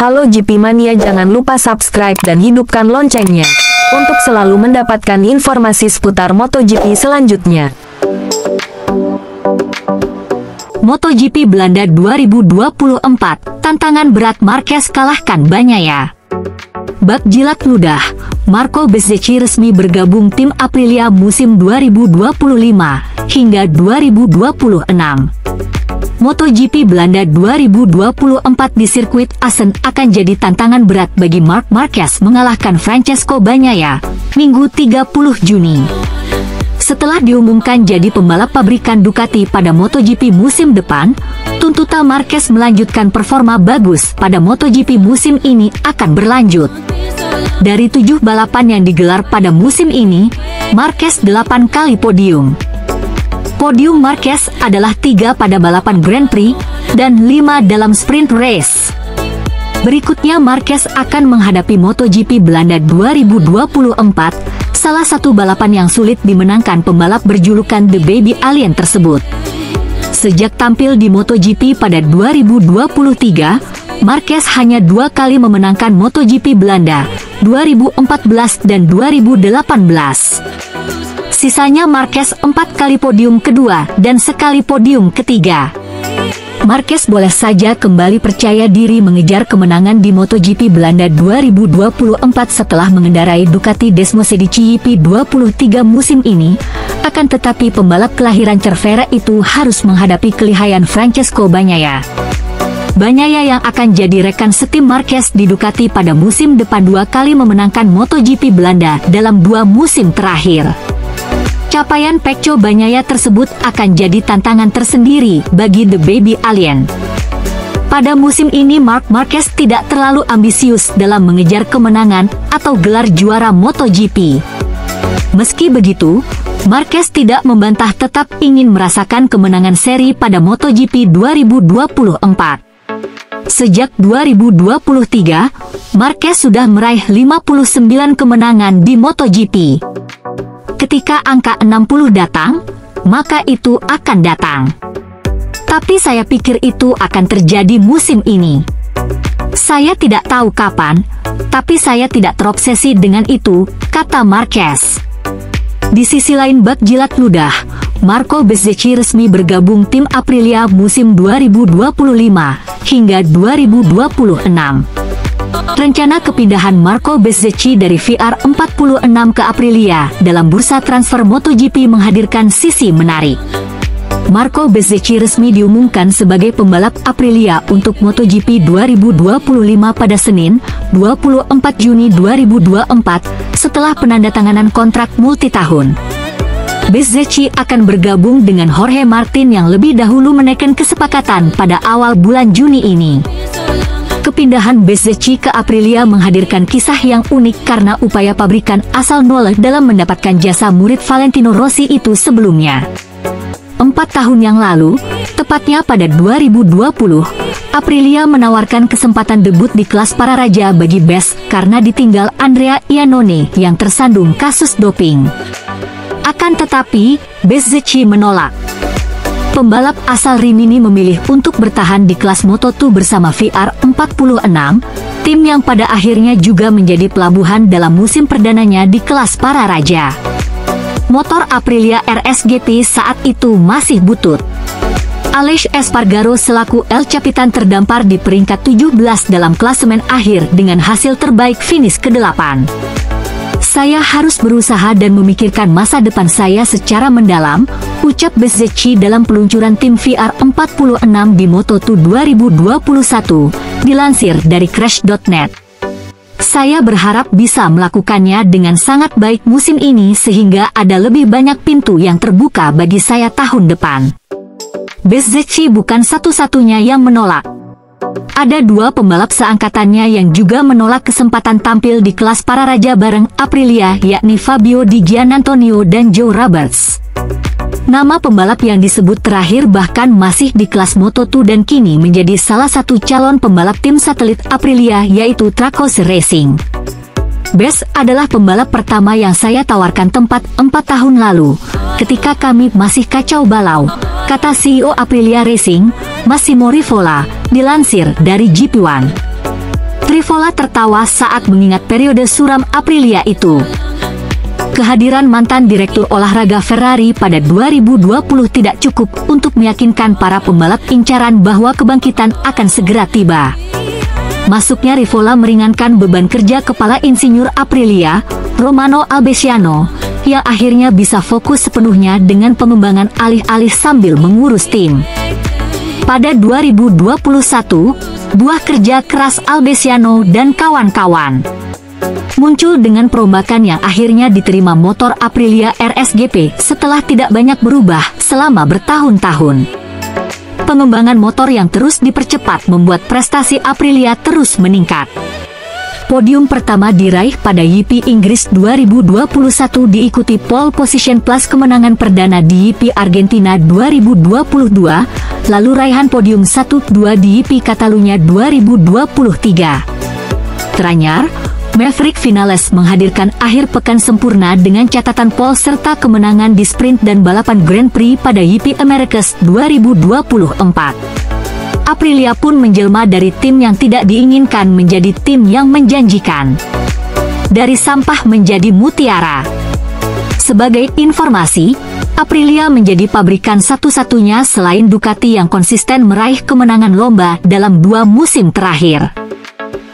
Halo GP Mania, jangan lupa subscribe dan hidupkan loncengnya untuk selalu mendapatkan informasi seputar MotoGP selanjutnya. MotoGP Belanda 2024, tantangan berat Marquez kalahkan Bagnaia. Bak jilat ludah, Marco Bezzecchi resmi bergabung tim Aprilia musim 2025 hingga 2026. MotoGP Belanda 2024 di sirkuit Assen akan jadi tantangan berat bagi Marc Marquez mengalahkan Francesco Bagnaia, Minggu 30 Juni. Setelah diumumkan jadi pembalap pabrikan Ducati pada MotoGP musim depan, tuntutan Marquez melanjutkan performa bagus pada MotoGP musim ini akan berlanjut. Dari 7 balapan yang digelar pada musim ini, Marquez 8 kali podium. Podium Marquez adalah 3 pada balapan Grand Prix dan 5 dalam sprint race. Berikutnya Marquez akan menghadapi MotoGP Belanda 2024, salah satu balapan yang sulit dimenangkan pembalap berjulukan The Baby Alien tersebut. Sejak tampil di MotoGP pada 2023, Marquez hanya 2 kali memenangkan MotoGP Belanda, 2014 dan 2018. Sisanya Marquez 4 kali podium kedua dan sekali podium ketiga. Marquez boleh saja kembali percaya diri mengejar kemenangan di MotoGP Belanda 2024 setelah mengendarai Ducati Desmosedici GP23 musim ini. Akan tetapi pembalap kelahiran Cervera itu harus menghadapi kelihayan Francesco Bagnaia. Bagnaia yang akan jadi rekan setim Marquez di Ducati pada musim depan 2 kali memenangkan MotoGP Belanda dalam 2 musim terakhir. Capaian Pecco Bagnaia tersebut akan jadi tantangan tersendiri bagi The Baby Alien. Pada musim ini Marc Marquez tidak terlalu ambisius dalam mengejar kemenangan atau gelar juara MotoGP. Meski begitu, Marquez tidak membantah tetap ingin merasakan kemenangan seri pada MotoGP 2024. Sejak 2023, Marquez sudah meraih 59 kemenangan di MotoGP. Ketika angka 60 datang, maka itu akan datang. Tapi saya pikir itu akan terjadi musim ini. Saya tidak tahu kapan, tapi saya tidak terobsesi dengan itu, kata Marquez. Di sisi lain bak jilat ludah, Marco Bezzecchi resmi bergabung tim Aprilia musim 2025 hingga 2026. Rencana kepindahan Marco Bezzecchi dari VR46 ke Aprilia dalam bursa transfer MotoGP menghadirkan sisi menarik. Marco Bezzecchi resmi diumumkan sebagai pembalap Aprilia untuk MotoGP 2025 pada Senin, 24 Juni 2024, setelah penandatanganan kontrak multitahun. Bezzecchi akan bergabung dengan Jorge Martin yang lebih dahulu menaikkan kesepakatan pada awal bulan Juni ini. Kepindahan Bezzecchi ke Aprilia menghadirkan kisah yang unik karena upaya pabrikan asal nol dalam mendapatkan jasa murid Valentino Rossi itu sebelumnya. 4 tahun yang lalu, tepatnya pada 2020, Aprilia menawarkan kesempatan debut di kelas para raja bagi Bez karena ditinggal Andrea Iannone yang tersandung kasus doping. Akan tetapi, Bezzecchi menolak. Pembalap asal Rimini memilih untuk bertahan di kelas Moto2 bersama VR46, tim yang pada akhirnya juga menjadi pelabuhan dalam musim perdananya di kelas para raja. Motor Aprilia RS GP saat itu masih butut. Aleix Espargaro selaku El Capitan terdampar di peringkat 17 dalam klasemen akhir dengan hasil terbaik finish ke-8. Saya harus berusaha dan memikirkan masa depan saya secara mendalam, ucap Bezzecchi dalam peluncuran tim VR46 di Moto2 2021, dilansir dari Crash.net. Saya berharap bisa melakukannya dengan sangat baik musim ini sehingga ada lebih banyak pintu yang terbuka bagi saya tahun depan. Bezzecchi bukan satu-satunya yang menolak. Ada 2 pembalap seangkatannya yang juga menolak kesempatan tampil di kelas para raja bareng Aprilia, yakni Fabio Di Giannantonio dan Joe Roberts. Nama pembalap yang disebut terakhir bahkan masih di kelas Moto2 dan kini menjadi salah satu calon pembalap tim satelit Aprilia yaitu Trackhouse Racing. Bez adalah pembalap pertama yang saya tawarkan tempat 4 tahun lalu, ketika kami masih kacau balau, kata CEO Aprilia Racing, Massimo Rivola, dilansir dari GP1. Rivola tertawa saat mengingat periode suram Aprilia itu. Kehadiran mantan direktur olahraga Ferrari pada 2020 tidak cukup untuk meyakinkan para pembalap incaran bahwa kebangkitan akan segera tiba. Masuknya Rivola meringankan beban kerja kepala insinyur Aprilia, Romano Albesiano, yang akhirnya bisa fokus sepenuhnya dengan pengembangan alih-alih sambil mengurus tim. Pada 2021, buah kerja keras Albesiano dan kawan-kawan muncul dengan perombakan yang akhirnya diterima motor Aprilia RSGP setelah tidak banyak berubah selama bertahun-tahun. Pengembangan motor yang terus dipercepat membuat prestasi Aprilia terus meningkat. Podium pertama diraih pada YP Inggris 2021 diikuti pole position plus kemenangan perdana di YP Argentina 2022, lalu raihan podium 1-2 di YP Catalunya 2023. Teranyar, Maverick Vinales menghadirkan akhir pekan sempurna dengan catatan pole serta kemenangan di sprint dan balapan Grand Prix pada YP Americas 2024. Aprilia pun menjelma dari tim yang tidak diinginkan menjadi tim yang menjanjikan. Dari sampah menjadi mutiara. Sebagai informasi, Aprilia menjadi pabrikan satu-satunya selain Ducati yang konsisten meraih kemenangan lomba dalam 2 musim terakhir.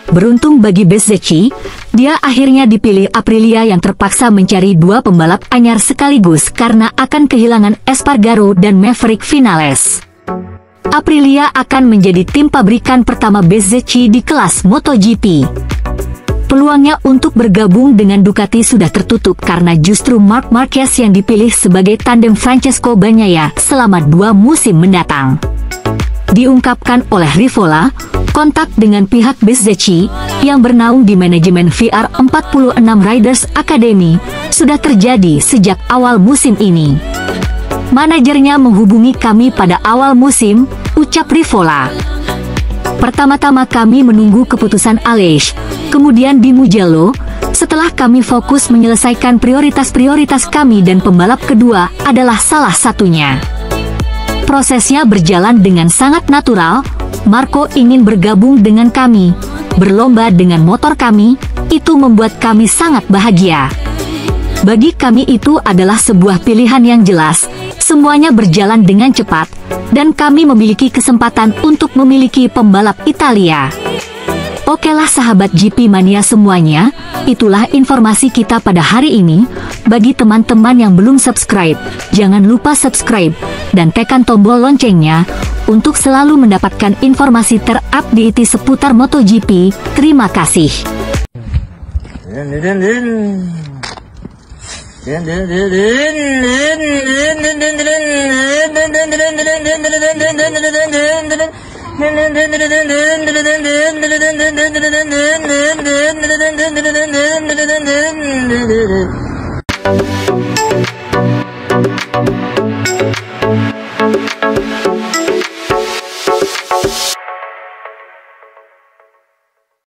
Beruntung bagi Bezzecchi, dia akhirnya dipilih Aprilia yang terpaksa mencari 2 pembalap anyar sekaligus karena akan kehilangan Espargaro dan Maverick Vinales. Aprilia akan menjadi tim pabrikan pertama Bezzecchi di kelas MotoGP. Peluangnya untuk bergabung dengan Ducati sudah tertutup karena justru Marc Marquez yang dipilih sebagai tandem Francesco Bagnaia selama 2 musim mendatang. Diungkapkan oleh Rivola, kontak dengan pihak Bezzecchi yang bernaung di manajemen VR46 Riders Academy sudah terjadi sejak awal musim ini. Manajernya menghubungi kami pada awal musim, ucap Rivola. Pertama-tama kami menunggu keputusan Aleix, kemudian di Mugello, setelah kami fokus menyelesaikan prioritas-prioritas kami dan pembalap kedua adalah salah satunya. Prosesnya berjalan dengan sangat natural. Marco ingin bergabung dengan kami, berlomba dengan motor kami, itu membuat kami sangat bahagia. Bagi kami itu adalah sebuah pilihan yang jelas, semuanya berjalan dengan cepat, dan kami memiliki kesempatan untuk memiliki pembalap Italia. Okelah sahabat GP Mania semuanya, itulah informasi kita pada hari ini. Bagi teman-teman yang belum subscribe, jangan lupa subscribe, dan tekan tombol loncengnya, untuk selalu mendapatkan informasi terupdate seputar MotoGP. Terima kasih.